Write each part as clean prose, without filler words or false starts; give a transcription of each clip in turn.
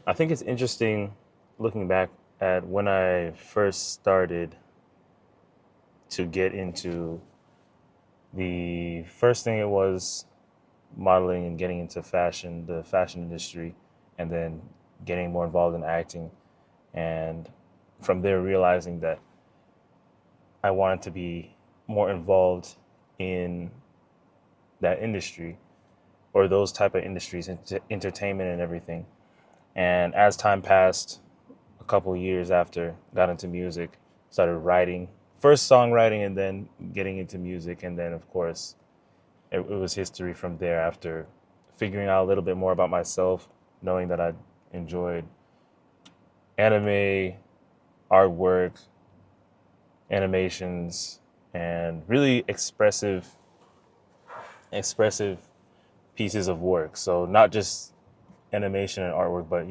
I think it's interesting looking back at when I first started to get into the first thing it was modeling and getting into fashion, the fashion industry, and then getting more involved in acting. And from there, realizing that I wanted to be more involved in that industry or those type of industries, entertainment and everything. And as time passed, a couple of years after, got into music, started writing, first songwriting, and then getting into music, and then of course it was history from there. After figuring out a little bit more about myself, knowing that I enjoyed anime, artwork, animations, and really expressive pieces of work. So not just animation and artwork, but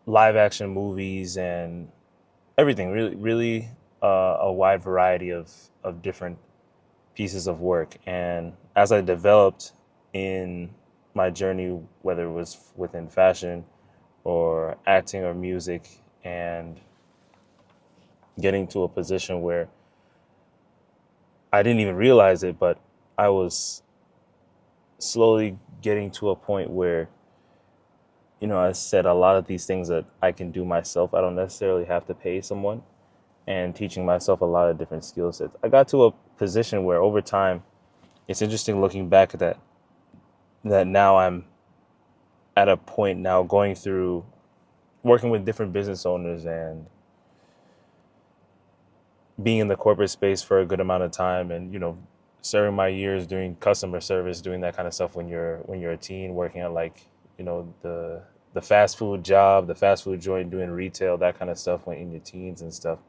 live action movies and everything. Really, a wide variety of different pieces of work. And as I developed in my journey, whether it was within fashion or acting or music, and getting to a position where I didn't even realize it, but I was slowly getting to a point where, I said a lot of these things that I can do myself. I don't necessarily have to pay someone, and teaching myself a lot of different skill sets. I got to a position where over time, it's interesting looking back at that now I'm at a point now going through working with different business owners and being in the corporate space for a good amount of time, and serving my years doing customer service, doing that kind of stuff when you're a teen, working at like the fast food job, the fast food joint, doing retail, that kind of stuff when in your teens and stuff.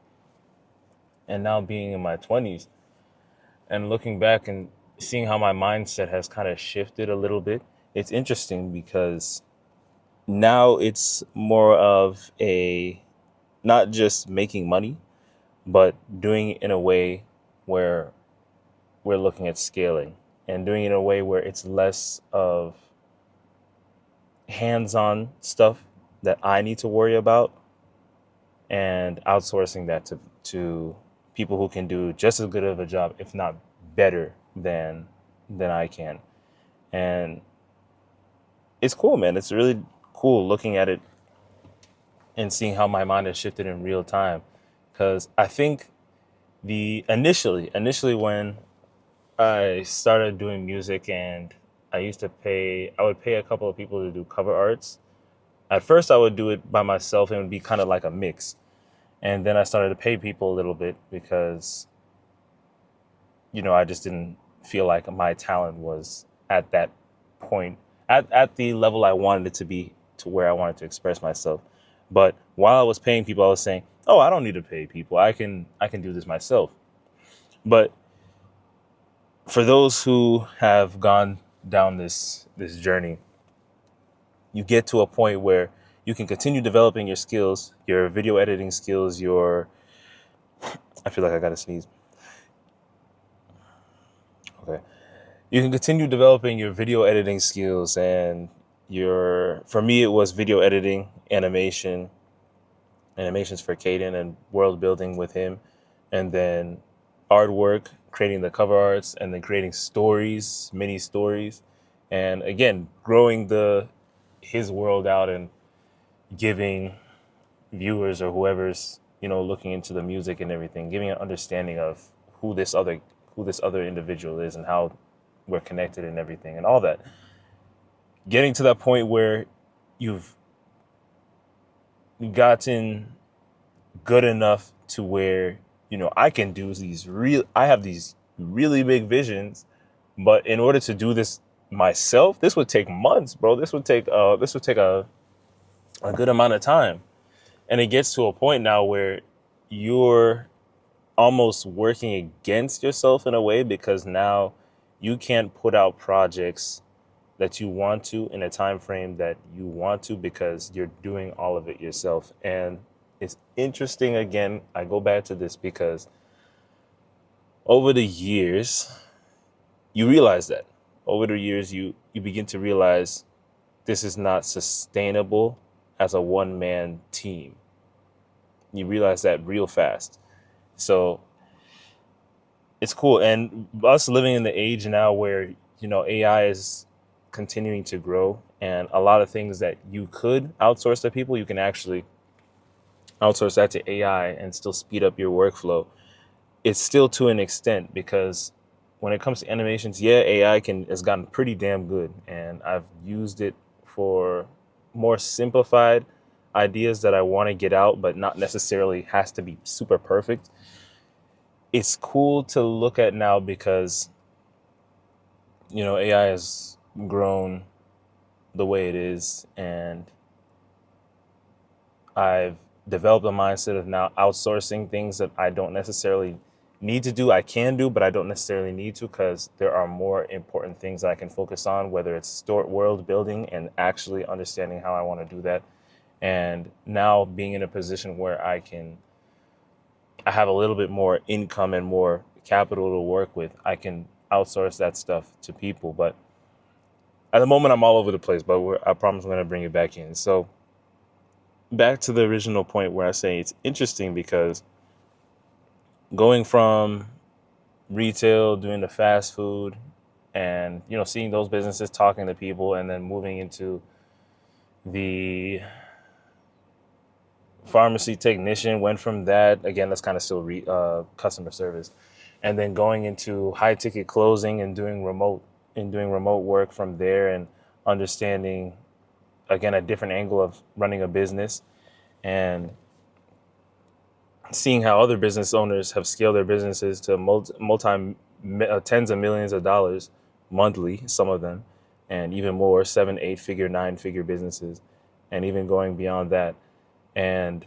And now being in my 20s and looking back and seeing how my mindset has kind of shifted a little bit, it's interesting because now it's more of a not just making money, but doing it in a way where we're looking at scaling and doing it in a way where it's less of hands-on stuff that I need to worry about, and outsourcing that to people who can do just as good of a job, if not better than I can. And it's cool, man. It's really cool looking at it and seeing how my mind has shifted in real time. Because I think the initially when I started doing music, and I would pay a couple of people to do cover arts. At first, I would do it by myself, and it would be kind of like a mix. And then I started to pay people a little bit because, I just didn't feel like my talent was at that point, at the level I wanted it to be, to where I wanted to express myself. But while I was paying people, I was saying, "Oh, I don't need to pay people. I can do this myself." But for those who have gone down this journey, you get to a point where you can continue developing your skills, your video editing skills, your I feel like I gotta sneeze. Okay. You can continue developing your video editing skills, and for me it was video editing, animations for Caden and world building with him, and then artwork, creating the cover arts, and then creating stories, mini stories, and again growing the his world out and giving viewers or whoever's looking into the music and everything, giving an understanding of who this other who this other individual is and how we're connected and everything and all that. Getting to that point where you've gotten good enough to where I have these really big visions, but in order to do this myself, this would take months, bro. This would take a good amount of time. And it gets to a point now where you're almost working against yourself in a way, because now you can't put out projects that you want to in a time frame that you want to, because you're doing all of it yourself. And it's interesting, again, I go back to this because over the years you realize that over the years you begin to realize this is not sustainable as a one-man team. You realize that real fast. So it's cool. And us living in the age now where, AI is continuing to grow, and a lot of things that you could outsource to people, you can actually outsource that to AI and still speed up your workflow. It's still to an extent, because when it comes to animations, yeah, AI has gotten pretty damn good, and I've used it for more simplified ideas that I want to get out, but not necessarily has to be super perfect. It's cool to look at now because, AI has grown the way it is, and I've developed a mindset of now outsourcing things that I don't necessarily need to do. I can do, but I don't necessarily need to, because there are more important things that I can focus on, whether it's world building and actually understanding how I want to do that. And now being in a position where I have a little bit more income and more capital to work with, I can outsource that stuff to people. But at the moment, I'm all over the place, but I promise I'm going to bring it back in. So back to the original point where I say it's interesting, because going from retail, doing the fast food, and seeing those businesses, talking to people, and then moving into the pharmacy technician, went from that, again, that's kind of still customer service, and then going into high ticket closing and doing remote work from there, and understanding, again, a different angle of running a business, and seeing how other business owners have scaled their businesses to tens of millions of dollars monthly, some of them, and even more, 7, 8-figure, 9-figure businesses, and even going beyond that. And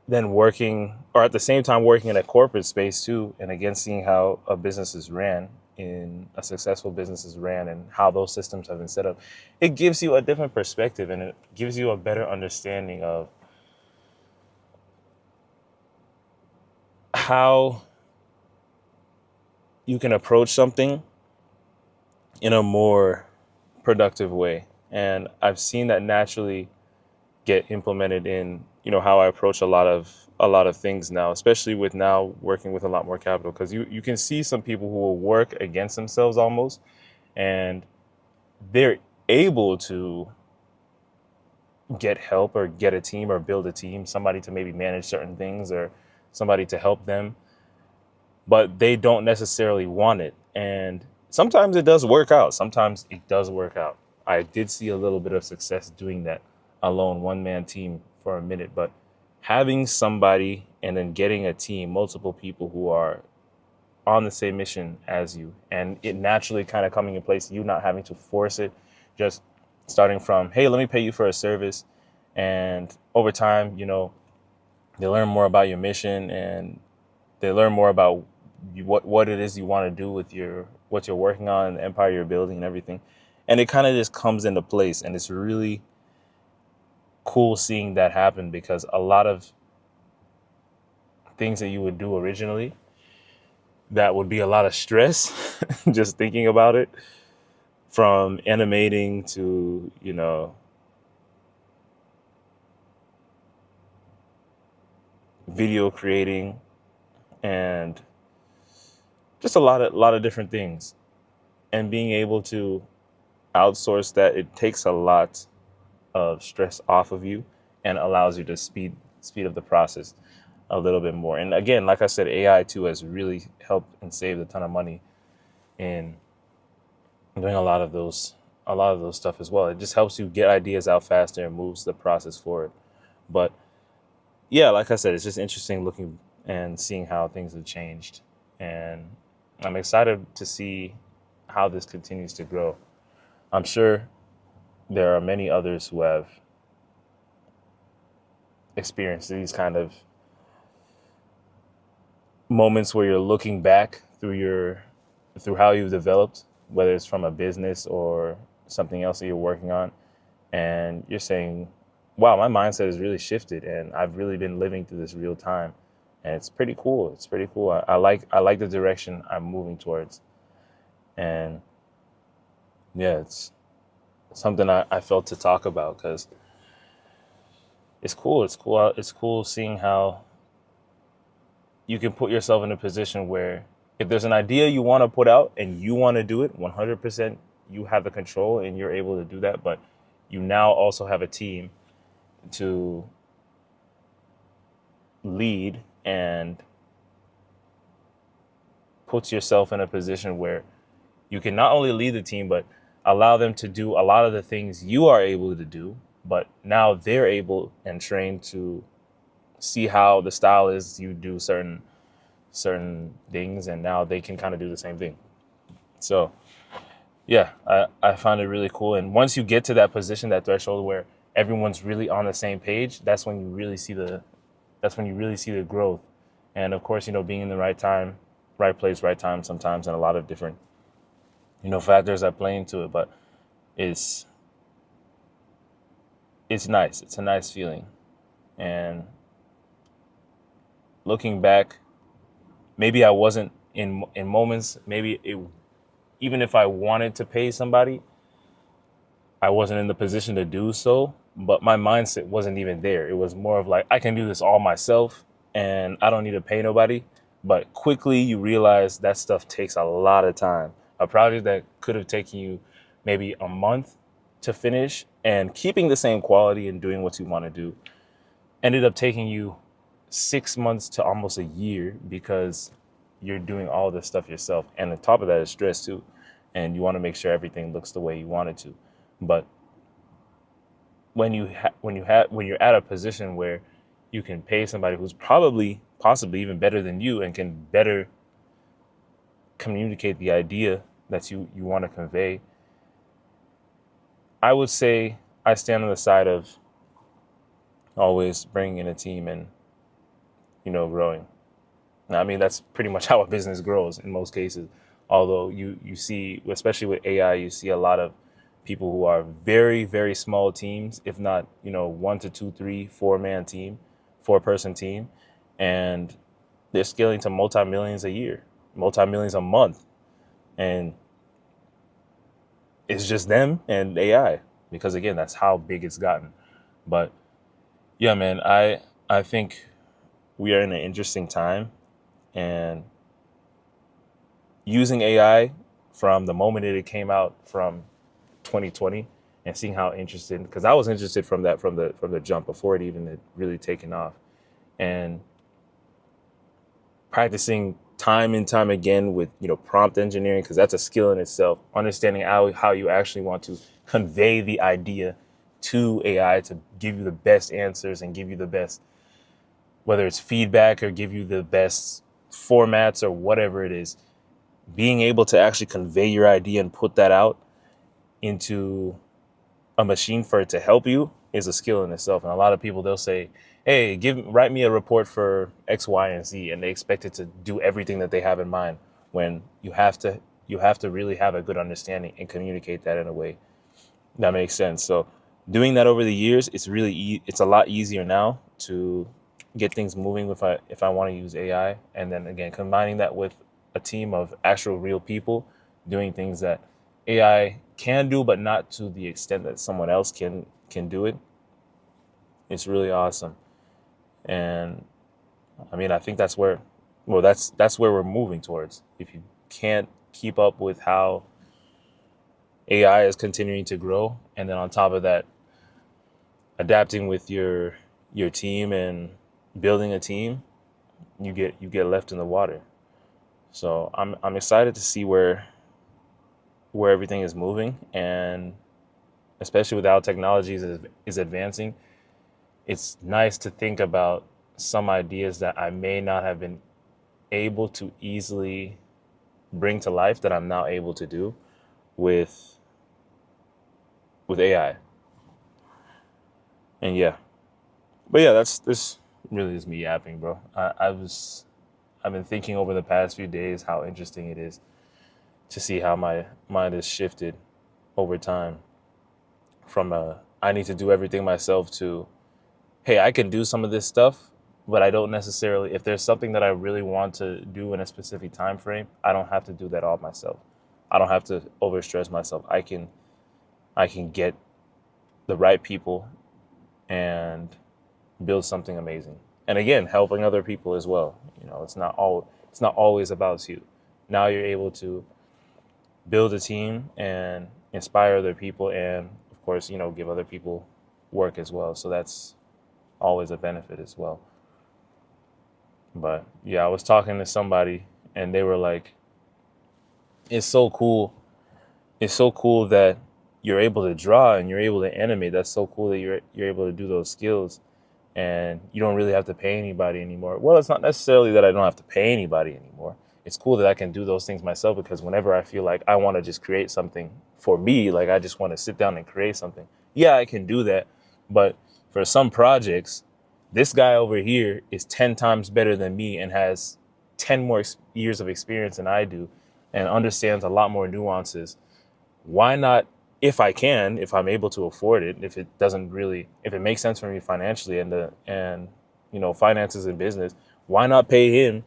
then working, or at the same time working in a corporate space too, and again seeing how a successful business is ran, and how those systems have been set up, it gives you a different perspective, and it gives you a better understanding of how you can approach something in a more productive way. And I've seen that naturally get implemented in, how I approach a lot of things now, especially with now working with a lot more capital, because you can see some people who will work against themselves almost, and they're able to get help or get a team or build a team, somebody to maybe manage certain things or somebody to help them, but they don't necessarily want it. And sometimes it does work out. Sometimes it does work out. I did see a little bit of success doing that alone, one man team for a minute, but having somebody and then getting a team, multiple people who are on the same mission as you, and it naturally kind of coming in place, you not having to force it, just starting from, hey, let me pay you for a service. And over time, they learn more about your mission, and they learn more about what it is you want to do with what you're working on, the empire you're building, and everything. And it kind of just comes into place, and it's really cool seeing that happen, because a lot of things that you would do originally that would be a lot of stress just thinking about it, from animating to video creating, and just a lot of different things, and being able to outsource that, it takes a lot of stress off of you and allows you to speed up the process a little bit more. And again, like I said, AI too has really helped and saved a ton of money in doing a lot of those stuff as well. It just helps you get ideas out faster and moves the process forward. But yeah, like I said, it's just interesting looking and seeing how things have changed. And I'm excited to see how this continues to grow. I'm sure there are many others who have experienced these kind of moments where you're looking back through how you've developed, whether it's from a business or something else that you're working on, and you're saying, wow, my mindset has really shifted, and I've really been living through this real time. And it's pretty cool. It's pretty cool. I like the direction I'm moving towards. And yeah, it's something I felt to talk about because it's cool. It's cool. It's cool seeing how you can put yourself in a position where if there's an idea you want to put out and you want to do it 100%, you have the control and you're able to do that. But you now also have a team to lead and puts yourself in a position where you can not only lead the team, but allow them to do a lot of the things you are able to do. But now they're able and trained to see how the style is you do certain things, and now they can kind of do the same thing. So yeah, I found it really cool. And once you get to that position, that threshold where everyone's really on the same page, that's when you really see the growth. And of course, being in the right time, right place, right time sometimes, and a lot of different, factors that play into it. But it's it's nice. It's a nice feeling. And looking back, maybe I wasn't in moments, even if I wanted to pay somebody, I wasn't in the position to do so, but my mindset wasn't even there. It was more of like, I can do this all myself and I don't need to pay nobody. But quickly you realize that stuff takes a lot of time. A project that could have taken you maybe a month to finish and keeping the same quality and doing what you want to do ended up taking you 6 months to almost a year because you're doing all this stuff yourself. And on top of that is stress too. And you want to make sure everything looks the way you want it to. But when you're at a position where you can pay somebody who's possibly even better than you and can better communicate the idea that you want to convey, I would say I stand on the side of always bringing in a team and growing. Now, I mean, that's pretty much how a business grows in most cases. Although you see, especially with AI, you see a lot of people who are very, very small teams, if not, 1 to 2, 3, 4-man team, 4-person team. And they're scaling to multi-millions a year, multi-millions a month. And it's just them and AI because, again, that's how big it's gotten. But yeah, man, I think we are in an interesting time, and using AI from the moment it came out from 2020 and seeing how interested, because I was interested from the jump before it even had really taken off, and practicing time and time again with prompt engineering, because that's a skill in itself, understanding how you actually want to convey the idea to AI to give you the best answers and give you the best, whether it's feedback or give you the best formats or whatever it is. Being able to actually convey your idea and put that out into a machine for it to help you is a skill in itself. And a lot of people, they'll say, hey, write me a report for X, Y, and Z, and they expect it to do everything that they have in mind, when you have to really have a good understanding and communicate that in a way that makes sense. So doing that over the years, it's a lot easier now to get things moving if I want to use AI. And then again, combining that with a team of actual real people doing things that AI can do, but not to the extent that someone else can do it. It's really awesome. And I mean, I think that's where we're moving towards. If you can't keep up with how AI is continuing to grow, and then on top of that, adapting with your team and building a team, you get left in the water. So I'm excited to see where everything is moving, and especially with how technology is advancing, it's nice to think about some ideas that I may not have been able to easily bring to life that I'm now able to do with AI. And yeah, but yeah, this really is me yapping, bro. I've been thinking over the past few days how interesting it is to see how my mind has shifted over time from I need to do everything myself to, hey, I can do some of this stuff, but I don't necessarily, if there's something that I really want to do in a specific time frame, I don't have to do that all myself. I don't have to overstress myself. I can I can get the right people and build something amazing. And again, helping other people as well. It's not always about you. Now you're able to build a team and inspire other people, and of course, give other people work as well. So that's always a benefit as well. But yeah, I was talking to somebody and they were like, it's so cool. It's so cool that you're able to draw and you're able to animate. That's so cool that you're able to do those skills and you don't really have to pay anybody anymore. Well, it's not necessarily that I don't have to pay anybody anymore. It's cool that I can do those things myself, because whenever I feel like I want to just create something for me, like I just want to sit down and create something, yeah, I can do that. But for some projects, this guy over here is 10 times better than me and has 10 more years of experience than I do and understands a lot more nuances. Why not, if I'm able to afford it, if it makes sense for me financially and finances and business, why not pay him?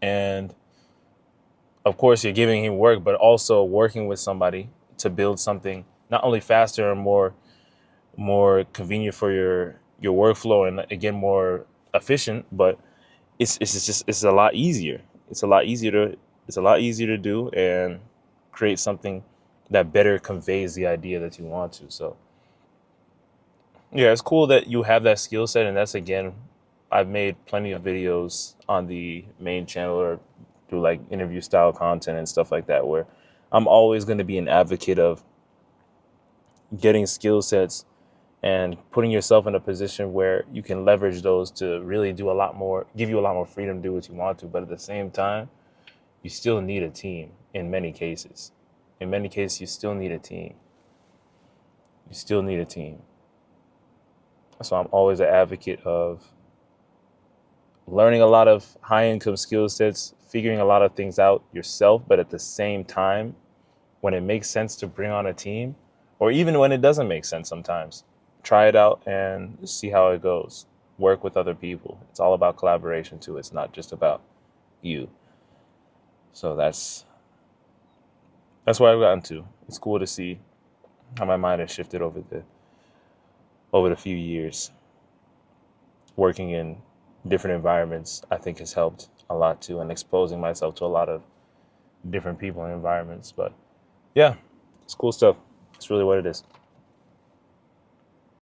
And of course, you're giving him work, but also working with somebody to build something not only faster and more convenient for your workflow, and again more efficient, but it's a lot easier. It's a lot easier to do and create something that better conveys the idea that you want to. So yeah, it's cool that you have that skill set, and that's, again, I've made plenty of videos on the main channel or through like interview style content and stuff like that, where I'm always going to be an advocate of getting skill sets and putting yourself in a position where you can leverage those to really do a lot more, give you a lot more freedom to do what you want to. But at the same time, you still need a team in many cases. In many cases, you still need a team. You still need a team. So I'm always an advocate of learning a lot of high income skill sets, figuring a lot of things out yourself, but at the same time, when it makes sense to bring on a team, or even when it doesn't make sense sometimes, try it out and see how it goes. Work with other people. It's all about collaboration too. It's not just about you. So that's where I've gotten to. It's cool to see how my mind has shifted over the few years. Working in different environments, I think, has helped a lot too, and exposing myself to a lot of different people and environments. But yeah, it's cool stuff. It's really what it is.